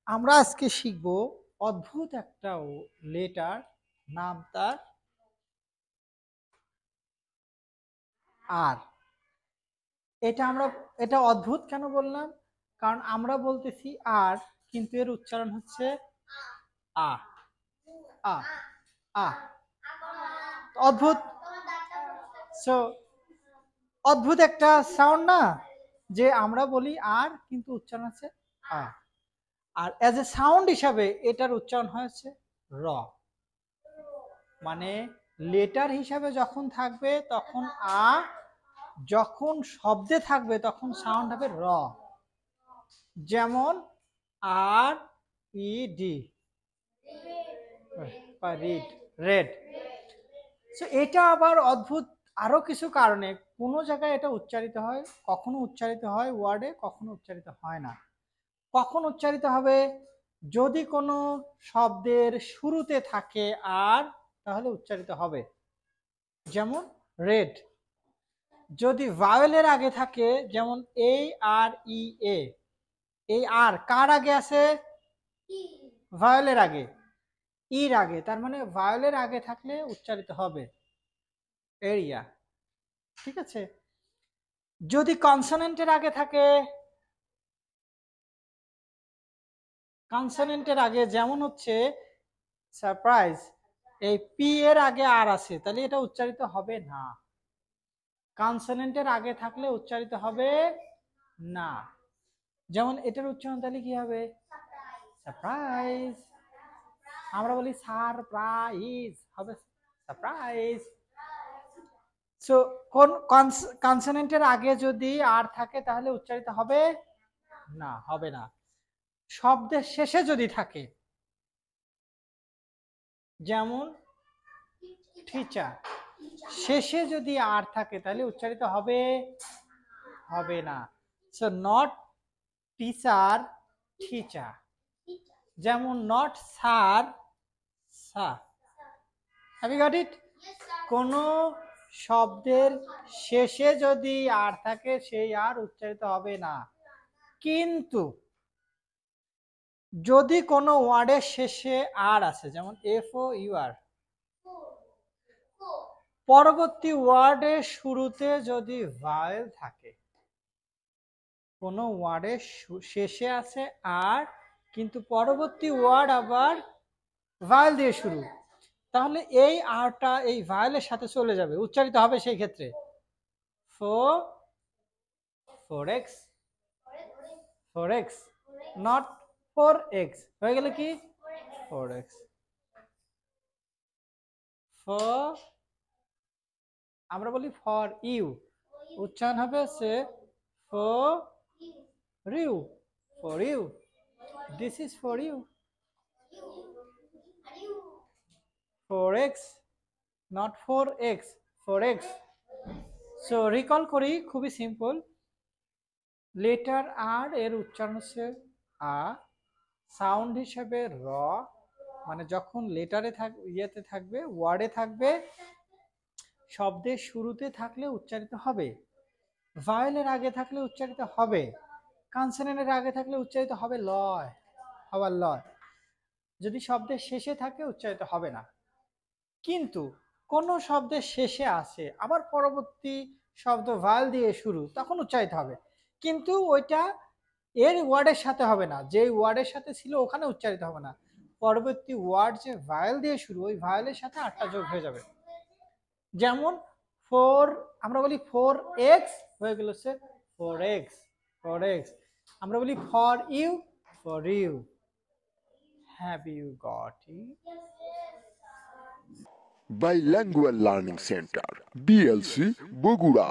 আমরা আজকে শিখব অদ্ভুত একটা লেটার, নাম তার আর। এটা অদ্ভুত কেন বললাম? কারণ আমরা বলতেছি আর, কিন্তু এর উচ্চারণ হচ্ছে আ আ আ। অদ্ভুত। সো অদ্ভুত একটা সাউন্ড না, যে আমরা বলি আর কিন্তু উচ্চারণ হচ্ছে আ। আর অ্যাজ এ সাউন্ড হিসাবে এটার উচ্চারণ হয়েছে র। মানে লেটার হিসাবে যখন থাকবে তখন আ, যখন শব্দে থাকবে তখন সাউন্ড হবে র। যেমন R E D, read, red. So এটা আবার অদ্ভুত আরো কিছু কারণে। কোনো জায়গায় এটা উচ্চারিত হয়, কখনো উচ্চারিত হয় ওয়ার্ডে, কখনো উচ্চারিত হয় না। কখন উচ্চারিত হবে? যদি কোনো শব্দের শুরুতে থাকে আর, তাহলে উচ্চারিত হবে। যেমন রেড। যদি ভাওয়েলের আগে থাকে, যেমন এ আর ই এ, এই আর কার আগে আছে? ভাওয়েলের আগে, ইর আগে, তার মানে ভাওয়েলের আগে থাকলে উচ্চারিত হবে এরিয়া। ঠিক আছে। যদি কনসোনেন্টের আগে থাকে, কনসোনেন্টের আগে যেমন হচ্ছে সারপ্রাইজ, এই পি এর আগে আর আছে, তাহলে এটা উচ্চারিত হবে না। কনসোনেন্টের আগে থাকলে উচ্চারিত হবে না। যেমন এটার উচ্চারণ তাহলে কি হবে? সারপ্রাইজ। আমরা বলি সারপ্রাইজ, হবে সারপ্রাইজ। সো কোন কনসোনেন্টের আগে যদি আর থাকে তাহলে উচ্চারিত হবে না, হবে না। শব্দের শেষে যদি থাকে, যেমন টিচার, শেষে যদি আর থাকে তাহলে উচ্চারিত হবে হবে না। So not teacher, teacher. যেমন নট স্যার, সা। Have you got it? কোন শব্দের শেষে যদি আর থাকে সেই আর উচ্চারিত হবে না। কিন্তু যদি কোনো ওয়ার্ডের শেষে আর আছে, যেমন এফ ও ইউ আর, পরবর্তী ওয়ার্ডের শুরুতে যদি ভায়েল থাকে, কোনো ওয়ার্ডের শেষে আছে আর, কিন্তু পরবর্তী ওয়ার্ড আবার ভায়েল দিয়ে শুরু, তাহলে এই আরটা এই ভায়েলের সাথে চলে যাবে, উচ্চারিত হবে সেই ক্ষেত্রে four x, four x, not four x. হয়ে গেল কি? Four x. ফর, আমরা বলি ফর ইউ, উচ্চারণ হবে সে for you, for you, this is for you. 4x, not 4x, 4x। So recall করি, খুবই সিম্পল। লেটার আর এর উচ্চারণ হচ্ছে আ, সাউন্ড হিসেবে র। মানে যখন লেটারে ইয়েতে থাকবে, ওয়ার্ডে থাকবে, শব্দের শুরুতে থাকলে উচ্চারিত হবে, ভায়েলের আগে থাকলে উচ্চারিত হবে, কনসোনেন্টের আগে থাকলে উচ্চারিত হবে লয়, হওয়ার লয়। যদি শব্দের শেষে থাকে উচ্চারিত হবে না। কিন্তু কোন শব্দের শেষে আসে আবার পরবর্তী শব্দ ভায়েল দিয়ে শুরু, তখন উচ্চারিত হবে, কিন্তু ওইটা এর ওয়ার্ডের সাথে হবে না, যে ওয়ার্ডের সাথে ছিল ওখানে উচ্চারিত হবে না। পরবর্তী ওয়ার্ড যে ভায়েল দিয়ে শুরু, ওই ভায়েলের সাথে আটটা যোগ হয়ে যাবে। যেমন ফোর, আমরা বলি ফোর এক্স, হয়ে গেল সে ফোর এক্স, ফোর এক্স। আমরা বলি for you, for you. Have you got it? Bilingual Learning Center, BLC, Bogura.